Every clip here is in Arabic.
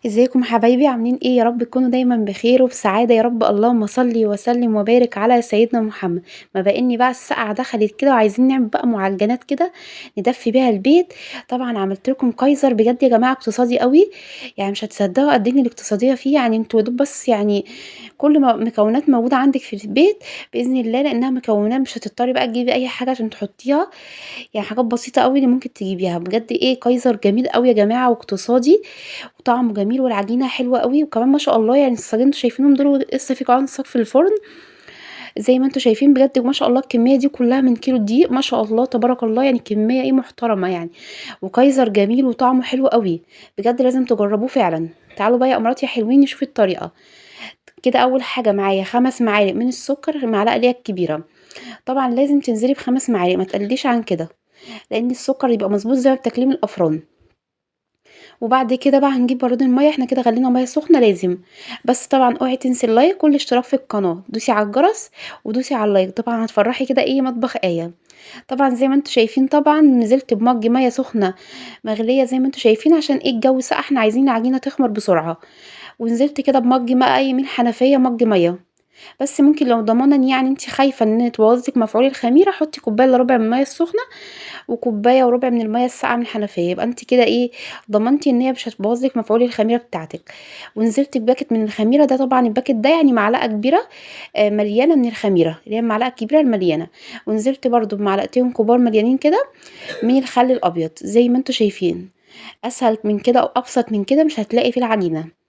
ازيكم حبايبي عاملين ايه؟ يا رب تكونوا دايما بخير وبسعاده يا رب. اللهم صل وسلم وبارك على سيدنا محمد. ما بقى بقى السقعه دخلت كده وعايزين نعمل بقى معجنات كده ندفي بيها البيت. طبعا عملت لكم كايزر بجد يا جماعه، اقتصادي قوي. يعني مش هتصدقوا قد ايه الاقتصاديه فيه. يعني انتوا يا دوب بس يعني كل ما مكونات موجوده عندك في البيت باذن الله، لانها مكونات مش هتضطري بقى تجيبي اي حاجه عشان تحطيها. يعني حاجات بسيطه قوي اللي ممكن تجيبيها. بجد ايه، كايزر جميل قوي يا جماعه واقتصادي وطعمه جميل والعجينه حلوه قوي. وكمان ما شاء الله يعني الصاجين انتوا شايفينهم دول لسه في كمان صاج في الفرن زي ما انتوا شايفين. بجد ما شاء الله الكميه دي كلها من كيلو دقيق، ما شاء الله تبارك الله، يعني كميه ايه محترمه يعني. وكايزر جميل وطعمه حلو قوي. بجد لازم تجربوه فعلا. تعالوا بقى يا امارات يا حلوين نشوف الطريقه. كده اول حاجه معايا 5 معالق من السكر، المعلقه اللي هي الكبيره. طبعا لازم تنزلي ب5 معالق، ما تقليش عن كده، لان السكر يبقى مظبوط زي ما بتاكليه من الافران. وبعد كده بقى هنجيب براد المية، احنا كده غلينا مية سخنة لازم. بس طبعا اوعي تنسي اللايك والاشتراك في القناة، دوسي على الجرس ودوسي على اللايك، طبعا هتفرحي كده ايه مطبخ آية. طبعا زي ما انتوا شايفين طبعا نزلت بمج مية سخنة مغلية زي ما انتوا شايفين، عشان ايه الجو ساقع احنا عايزين العجينة تخمر بسرعة. ونزلت كده بمج ماء اي من حنفية، مج مية. بس ممكن لو ضمانا يعني انت خايفة ان تبوظلك مفعول الخميرة، حطي كوباية الا ربع من المية السخنة وكوبايه وربع من الميه الساقعه من الحنفيه، يبقى انت كده ايه ضمنتي ان هي مش هتبوظ لك مفعول الخميره بتاعتك. ونزلت بباكت من الخميره ده، طبعا الباكت ده يعني معلقه كبيره مليانه من الخميره اللي هي المعلقه الكبيره المليانه. ونزلت برضو بمعلقتين كبار مليانين كده من الخل الابيض زي ما انتوا شايفين. اسهل من كده او ابسط من كده مش هتلاقي في العجينه.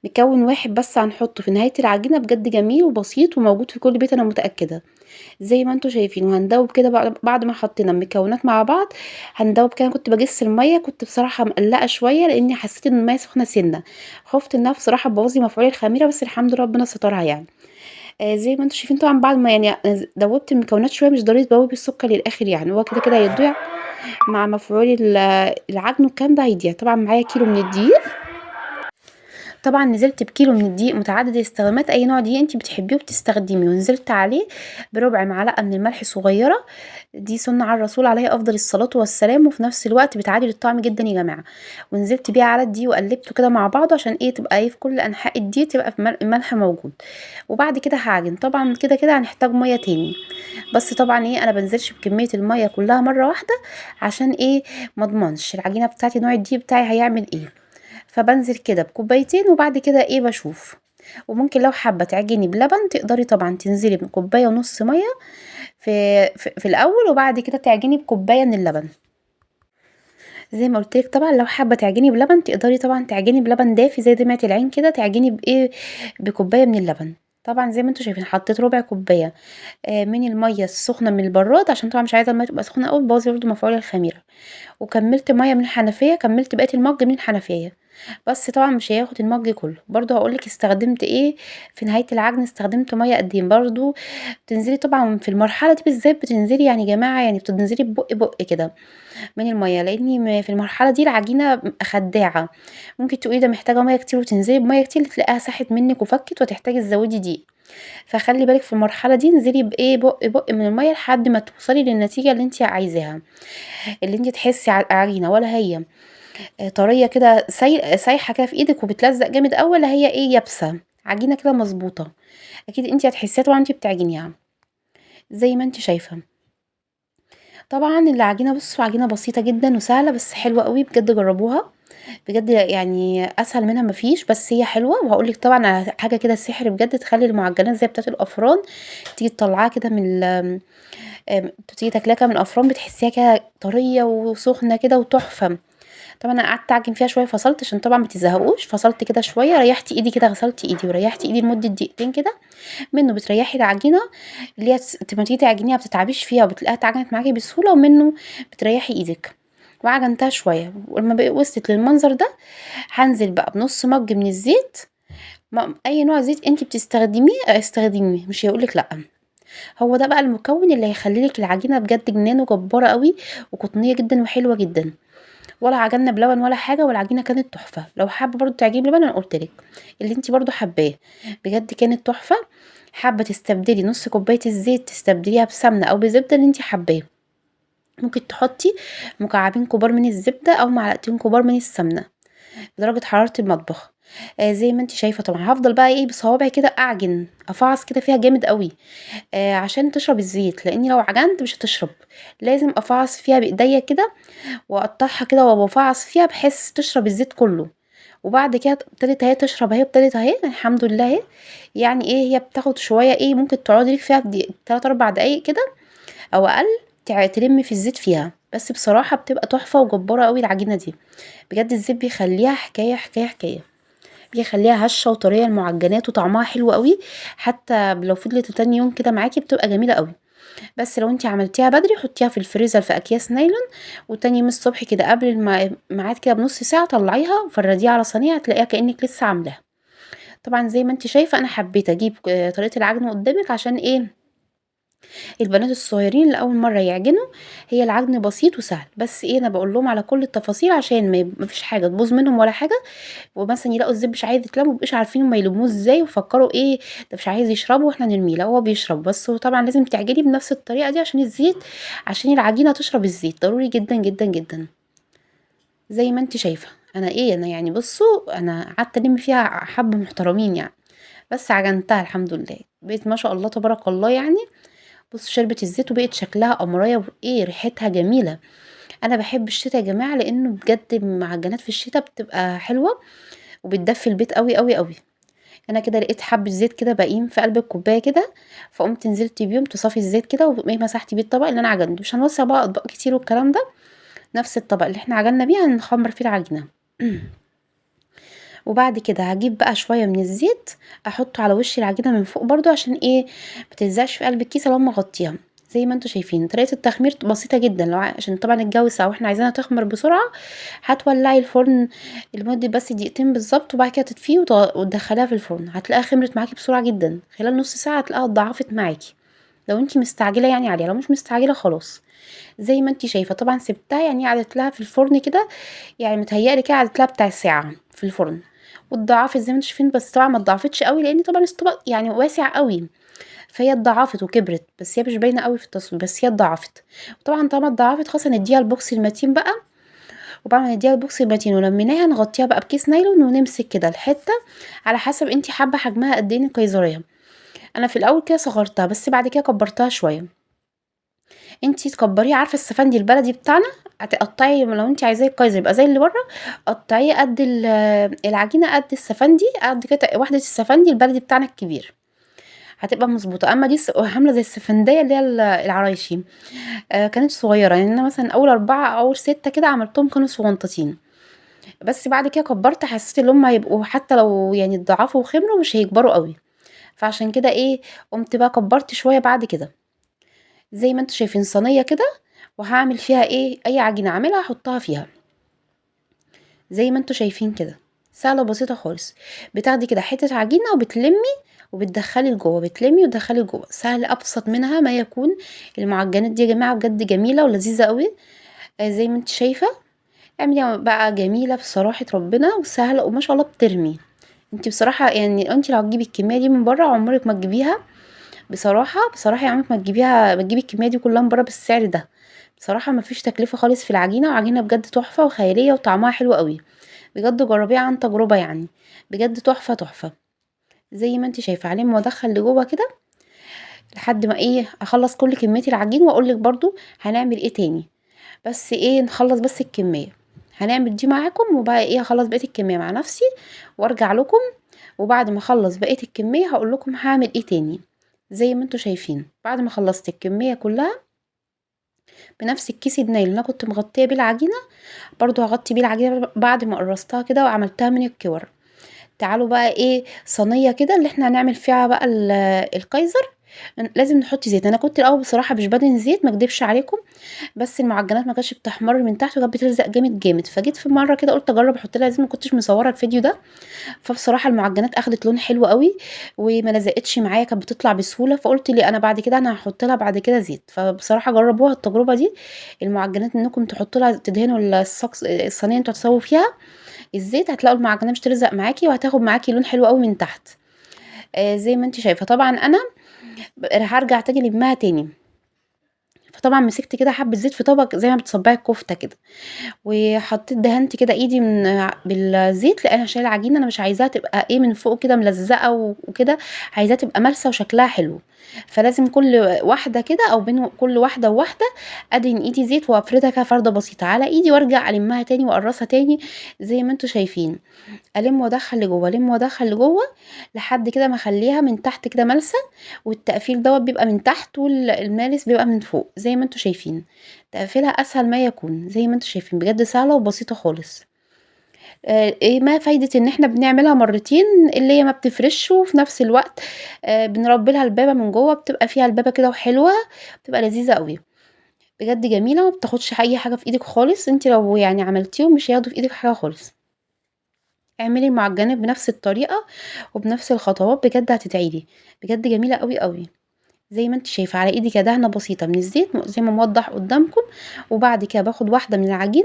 مكون واحد بس هنحطه في نهايه العجينه، بجد جميل وبسيط وموجود في كل بيت انا متاكده. زي ما انتوا شايفين. وهندوب كده بعد ما حطينا المكونات مع بعض. هندوب كده. كنت بجس الميه، كنت بصراحه مقلقه شويه لاني حسيت ان الميه سخنه سنه، خفت انها بصراحه تبوظ لي مفعول الخميره، بس الحمد لله ربنا سترها يعني. زي ما انتوا شايفين طبعا بعد ما يعني دوبت المكونات شويه، مش ضروري تدوبي السكر للاخر، يعني هو كده كده هيضيع مع مفعول العجن، والكلام ده هيضيع. طبعا معايا كيلو من الدقيق. طبعا نزلت بكيلو من الدقيق متعدد الاستخدامات، اي نوع دقيق انت بتحبيه وبتستخدميه. ونزلت عليه بربع معلقه من الملح صغيره، دي سنة على الرسول عليه افضل الصلاة والسلام، وفي نفس الوقت بتعادل الطعم جدا يا جماعة. ونزلت بيه على الدقيق وقلبته كده مع بعضه عشان ايه تبقى ايه في كل انحاء الدقيق تبقى في الملح موجود. وبعد كده هعجن. طبعا كده كده هنحتاج مية تاني، بس طبعا ايه انا بنزلش بكمية المية كلها مرة واحدة عشان ايه مضمنش العجينة بتاعتي نوع الدقيق بتاعي هيعمل ايه. فبنزل كده بكوبايتين وبعد كده ايه بشوف. وممكن لو حابه تعجني بلبن تقدري طبعا تنزلي بكوبايه ونص ميه في الاول، وبعد كده تعجني بكوبايه من اللبن. زي ما قلت لك طبعا لو حابه تعجني بلبن تقدري طبعا تعجني بلبن دافي زي دمعه العين كده، تعجني بايه بكوبايه من اللبن. طبعا زي ما انتوا شايفين حطيت ربع كوبايه من الميه السخنه من البراد، عشان طبعا مش عايزه الميه تبقى سخنه قوي تبوظي برده مفعول الخميره. وكملت ميه من الحنفيه، كملت بقيه المج من الحنفيه. بس طبعا مش هياخد المج كله. برضو هقولك استخدمت ايه في نهايه العجن، استخدمت ميه قد ايه برضو. بتنزلي طبعا في المرحله دي بالذات، بتنزلي يعني يا جماعه يعني بتنزلي ببق بق كده من الميه، لاني في المرحله دي العجينه خداعه. ممكن تقولي ده محتاجه ميه كتير وتنزلي بميه كتير تلاقيها ساحت منك وفكت وتحتاجي تزودي دي. فخلي بالك في المرحله دي انزلي بايه بق بق من الميه لحد ما توصلي للنتيجه اللي انت عايزاها، اللي انت تحسي على العجينه ولا هي طريه كده سايحه كده في ايدك وبتلزق جامد قوي، ولا هي ايه يابسه عجينه كده مظبوطه. اكيد انت هتحسيها طبعا انت بتعجنيها زي ما انت شايفه. طبعا العجينه بصوا عجينه بسيطه جدا وسهله بس حلوه قوي، بجد جربوها. بجد يعني اسهل منها مفيش، بس هي حلوه. وهقول لك طبعا على حاجه كده سحر بجد تخلي المعجنات زي بتاعه الافران، تيجي تطلعها كده من تيجي تاكلها كده من الافران بتحسيها كده طريه وسخنه كده وتحفه. طبعا انا قعدت اعجن فيها شويه، فصلت عشان طبعا ما تزهقوش، فصلت كده شويه ريحت ايدي كده، غسلت ايدي وريحت ايدي لمده دقيقتين كده. منه بتريحي العجينه اللي هي لما تيجي تعجنيها ما بتتعبيش فيها وبتلاقيها اتعجنت معاكي بسهوله، ومنه بتريحي ايدك. وعجنتها شويه ولما بقى وصلت للمنظر ده هنزل بقى بنص مج من الزيت. اي نوع زيت انت بتستخدميه استخدميه، مش هيقولك لا. هو ده بقى المكون اللي هيخلي لك العجينه بجد جنان وجباره قوي وقطنيه جدا وحلوه جدا. ولا عجننا بلبن ولا حاجه، والعجينه كانت تحفه. لو حابه برضو تعجبي بلبن انا قلت لك اللي انت برضو حباه، بجد كانت تحفه. حابه تستبدلي نص كوبايه الزيت تستبدليها بسمنه او بزبده اللي انت حباه. ممكن تحطي مكعبين كبار من الزبده او معلقتين كبار من السمنه. بدرجة حرارة المطبخ. زي ما أنتِ شايفة طبعًا، هافضل بقى إيه بصوابعي كده أعجن، أفعص كده فيها جامد أوي، عشان تشرب الزيت، لإني لو عجنت مش هتشرب، لازم أفعص فيها بإيديّا كده وأقطّعها كده وبافعص فيها بحيث تشرب الزيت كلّه. وبعد كده ابتدت أهي تشرب أهي، ابتدت أهي الحمد لله أهي. يعني إيه، هي بتاخد شوية إيه، ممكن تقعدي لِك فيها 3، 4 دقايق كده أو أقل، تلمّي في الزيت فيها، بس بصراحة بتبقى تحفة وجبارة أوي العجينة دي، بجد الزيت بيخلّيها حكاية، حكاية، حكاية، بيخلّيها هشة وطرية المعجنات وطعمها حلو أوي، حتى لو فضلت لتاني يوم كده معاكِ بتبقى جميلة أوي. بس لو أنتِ عملتيها بدري حطيها في الفريزر في أكياس نايلون، وتاني يوم الصبح كده قبل الميعاد كده بنُص ساعة طلّعيها وفرّديها على صينية هتلاقيها كإنِّك لسه عاملاها. طبعًا زي ما أنتِ شايفة أنا حبيت أجيب طريقة العجن قدّامِك عشان إيه، البنات الصغيرين اللي أول مرّة يعجنوا، هي العجن بسيط وسهل، بس إيه أنا باقول لهم على كل التفاصيل عشان ما فيش حاجة تبوظ منهم ولا حاجة، ومثلًا يلاقوا الزيت مش عايز يتلَم، ما يبقوش عارفين هُم يلموه إزاي ويفكّروا إيه ده مش عايز يشربه وإحنا نرميه، لأ هو بيشرب، بس هو طبعًا لازم تعجني بنفس الطريقة دي عشان الزيت، عشان العجينة تشرب الزيت، ضروري جدًا، جدًا، جدًا. زي ما أنتِ شايفة، أنا يعني بُصّوا أنا قعدت ألِم فيها حبّة محترمين يعني، بس عجنتها الحمد لله، بقِت ما شاء الله تبارك الله يعني. بُصّي شربت الزيت وبقت شكلها قمراية وإيه ريحتها جميلة. أنا باحب الشتا يا جماعة لإنه بجد المعجنات في الشتا بتبقى حلوة وبتدفّي البيت أوي، أوي، أوي. أنا كده لقيت حبّة زيت كده باقيين في قلب الكوباية كده، فقُمت نزلت بيهم تصافي الزيت كده وإيه مسحت بيه الطبق اللي أنا عجنته، مش هنوسّع بقى أطباق كتير والكلام ده، نفس الطبق اللي إحنا عجنا بيه هنخمّر فيه العجينة. وبعد كده هاجيب بقى شوية من الزيت أحطه على وش العجينة من فوق برضه عشان إيه ما تلزقش في قلب الكيس اللي أقوم مغطيها. زي ما انتم شايفين طريقة التخمير بسيطة جدا، عشان طبعا الجو ساقع واحنا عايزينها تخمر بسرعة، هتولعي الفرن لمدة بس دقيقتين بالظبط وبعد كده تطفيه وتدخليها في الفرن هتلاقيها خمرت معاكي بسرعة جدا، خلال نص ساعة هتلاقيها اتضاعفت معاكي لو انتي مستعجلة يعني عليها، لو مش مستعجلة خلاص. زي ما انتي شايفة طبعا سبتها يعني قعدت لها في الفرن كده، يعني متهيألي كده قعدت لها بتاع ساعة في الفرن واتضاعفت زي ما انتم شايفين، بس طبعا ما اتضاعفتش قوي لان طبعا الطبق يعني واسع قوي، فهي اتضاعفت وكبرت بس هي مش باينه قوي في التصوير، بس هي اتضاعفت. وطبعا طالما اتضاعفت خلاص هنديها البوكس المتين بقى، وبعد ما نديها البوكس المتين ولميناها نغطيها بقى بكيس نايلون ونمسك كده الحته على حسب انتي حابه حجمها قد ايه القيظريه. انا في الاول كده صغرتها بس بعد كده كبرتها شويه. انتي تكبريه، عارفه السفندي البلدي بتاعنا، هتقطعي لو انتي عايزاه الكايزر يبقى زي اللي بره، قطعيه قد العجينه قد السفندي، قد كده واحده السفندي البلدي بتاعنا الكبير هتبقى مظبوطه. اما دي عامله زي السفنديه اللي هي العرايشي، كانت صغيره يعني انا مثلا اول 4 او اول 6 كده عملتهم كانوا صغنطتين، بس بعد كده كبرت حسيت ان هم هيبقوا حتى لو يعني اتضاعفوا وخمروا مش هيكبروا قوي، فعشان كده ايه قمت بقى كبرت شويه بعد كده. زي ما انتم شايفين صينيه كده وهاعمل فيها ايه اي عجينه اعملها احطها فيها زي ما انتم شايفين كده، سهله وبسيطه خالص. بتاخدي كده حته عجينه وبتلمي وبتدخلي لجوه، بتلمي وتدخلي لجوه، سهل ابسط منها ما يكون. المعجنات دي يا جماعه بجد جميله ولذيذه قوي. زي ما انت شايفه اعملي بقى جميله بصراحه ربنا وسهله وما شاء الله بترمي. انت بصراحه يعني انت لو هتجيبي الكميه دي من بره عمرك ما تجيبيها، بصراحة بصراحة يا عمرك ما تجيبي الكمية دي كلها من بره بالسعر ده. بصراحة ما فيش تكلفة خالص في العجينة، وعجينة بجد تحفة وخيالية وطعمها حلو قوي، بجد جربيها عن تجربة يعني، بجد تحفة تحفة. زي ما انت شايفة علم وادخل لجوه كده لحد ما ايه اخلص كل كمية العجين واقول لك برضو هنعمل ايه تاني، بس ايه نخلص بس الكمية، هنعمل دي معاكم وبقى ايه اخلص بقية الكمية مع نفسي وارجع لكم، وبعد ما اخلص بقية الكمية هقول لكم هعمل ايه تاني. زي ما انتوا شايفين بعد ما خلصت الكمية كلها بنفس الكيس النايل اللي انا كنت مغطيه بيه العجينه، برضو هغطي بيه العجينه بعد ما قرصتها كده وعملتها من الكور. تعالوا بقى ايه صينيه كده اللي احنا هنعمل فيها بقى الكايزر، لازم نحط زيت. انا كنت الاول بصراحه مش بدهن زيت ما اكدبش عليكم، بس المعجنات ما كانتش بتحمر من تحت وكانت بتلزق جامد جامد، فجيت في مره كده قلت اجرب احط لها زيت، ما كنتش مصوره الفيديو ده، فبصراحه المعجنات اخدت لون حلو قوي وما لزقتش معايا كانت بتطلع بسهوله، فقلت لي انا بعد كده انا هحط لها بعد كده زيت. فبصراحه جربوها التجربه دي، المعجنات انكم تحطوا لها تدهنوا الصينيه انتوا هتسووا فيها الزيت هتلاقوا المعجنات مش تلزق معاكي وهتاخد معاكي لون حلو قوي من تحت. زي ما انت شايفه طبعا انا هرجع تاني لمها تاني، فطبعًا مسكت كده حبة زيت في طبق زي ما بتصبّعي الكفتة كده، وحطيت دهنت كده إيدي بالزيت، لأن عشان العجينة أنا مش عايزاها تبقى إيه من فوق كده ملزقة وكده، عايزاها تبقى مالسة وشكلها حلو، فلازم كل واحدة كده أو بين كل واحدة وواحدة أدهن إيدي زيت وأفردها كده فردة بسيطة على إيدي وأرجع ألمّها تاني وأقرّصها تاني زي ما أنتم شايفين، ألِم وأدخّل لجوّه، ألِم وأدخّل لجوّه لحد كده ما أخلّيها من تحت كده مالسة، والتقفيل دوّة بيبقى من تحت المالس بيبقى من فوق زي ما أنتم شايفين، تقفيلها أسهل ما يكون زي ما أنتم شايفين بجد سهلة وبسيطة خالص. إيه ما فايدة إن إحنا بنعملها مرّتين اللي هي ما بتفرشش وفي نفس الوقت بنربّي لها البابة من جوّه بتبقى فيها البابة كده وحلوة، بتبقى لذيذة أوي، بجد جميلة وما بتاخدش أي حاجة في إيدِك خالص، أنتِ لو يعني عملتيهم مش هياخدوا في إيدِك حاجة خالص. اعملي المعجنات بنفس الطريقة وبنفس الخطوات بجد هتدعي لي، بجد جميلة أوي، أوي. زي ما أنتِ شايفة على إيدي كده دهنة بسيطة من الزيت زي ما موضّح قدّامكم، وبعد كده باخد واحدة من العجين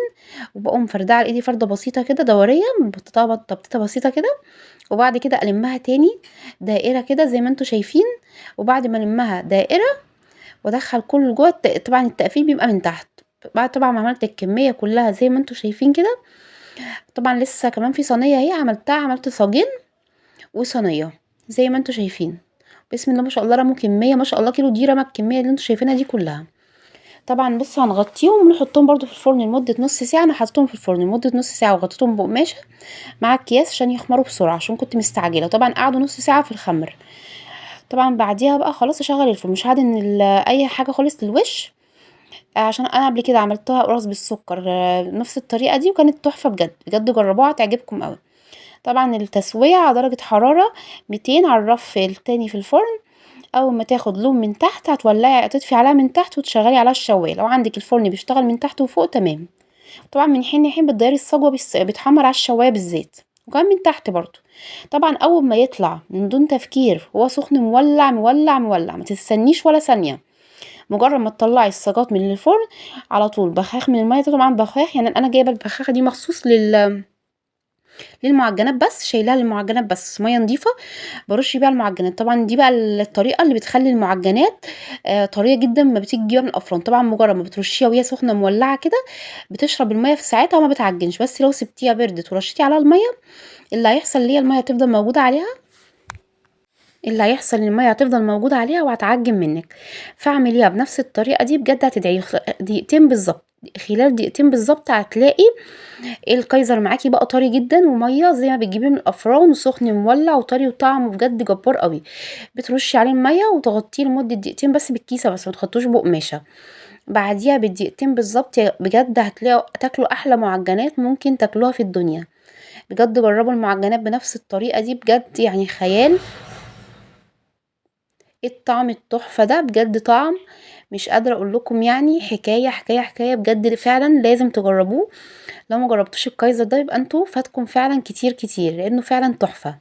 وباقوم فارداها على إيدي فردة بسيطة كده دورية مبططاها تبطيطة بسيطة كده، وبعد كده ألمّها تاني دائرة كده زي ما أنتم شايفين، وبعد ما ألمّها دائرة وأدخّل كلّه جوّه طبعًا التقفيل بيبقى من تحت، بعد طبعًا ما عملت الكمية كلّها زي ما أنتم شايفين كده، طبعًا لسه كمان في صينية أهي عملتها عملت صاجين وصينية زي ما أنتم شايفين، بسم الله ما شاء الله رموا كمية ما شاء الله كيلو دي رمى الكمية اللي أنتم شايفينها دي كلّها. طبعًا بُصّوا هنغطّيهم ونحطّهم برضه في الفرن لمدة نُص ساعة، أنا حطيتهم في الفرن لمدة نُص ساعة وغطيتهم بقماشة مع أكياس عشان يخمروا بسرعة، عشان كنت مستعجلة، وطبعًا قعدوا نُص ساعة في الخمر. طبعًا بعديها بقى خلاص أشغّل الفرن، مش هاعدن أي حاجة خالص للوش، عشان أنا قبل كده عملتها قُراص بالسكر بنفس الطريقة دي وكانت تحفة بجد، بجد جرّبوها هتعجبكم أوي. طبعًا التسوية على درجة حرارة 200 على الرف التاني في الفرن، أول ما تاخد لون من تحت هتطفي عليها من تحت وتشغّلي عليها الشواية، لو عندِك الفرن بيشتغل من تحت وفوق تمام. طبعًا من حين لحين بتغيّري الصاجة بيتحمّر على الشواية بالزيت، وكمان من تحت برضه. طبعًا أول ما يطلع من دون تفكير وهو سخن مولّع، مولّع، مولّع، ما تستنيش ولا ثانية، مجرد ما تطلّعي الصاجات من الفرن على طول بخاخ من المَيّة طبعًا بخاخ يعني أنا جايبة البخاخة دي مخصوص للمعجنات بس، شايلاها للمعجنات بس، مَيّة نضيفة بارُش بيها المعجنات، طبعًا دي بقى الطريقة اللي بتخلّي المعجنات طرية جدًا أمّا بتيجي تجيبيها من الأفران، طبعًا مجرد ما بترشيها وهي سخنة مولّعة كده بتشرب المَيّة في ساعتها وما بتعجنش، بس لو سبتيها بردت ورشيتِ عليها المَيّة اللي هيحصل اللي هي المَيّة هتفضل موجودة عليها اللي هيحصل إن المَيّة هتفضل موجودة عليها وهتعجن منِّك، فاعمليها بنفس الطريقة دي بجد هتدعي لي، دقيقتين بالضبط، خلال دقيقتين بالضبط هتلاقي الكايزر معاكِ بقى طري جدًا ومَيّة زي ما بتجيبيه من الأفران وسخن مولّع وطري وطعمه بجد جبار أوي، بترشي عليه المَيّة وتغطيه لمدة دقيقتين بس بالكيسة بس ما تغطوش بقماشة، بعديها بدقيقتين بالضبط بجد تاكلوا أحلى معجنات ممكن تاكلوها في الدنيا، بجد جربوا المعجنات بنفس الطريقة دي بجد يعني خيال. إيه الطعم التحفة ده، بجد طعم مش قادرة أقول لكم يعني حكاية، حكاية، حكاية بجد فعلًا لازم تجربوه، لو ما جربتوش الكايزر ده يبقى أنتم فاتكم فعلًا كتير، كتير، لإنه فعلًا تحفة.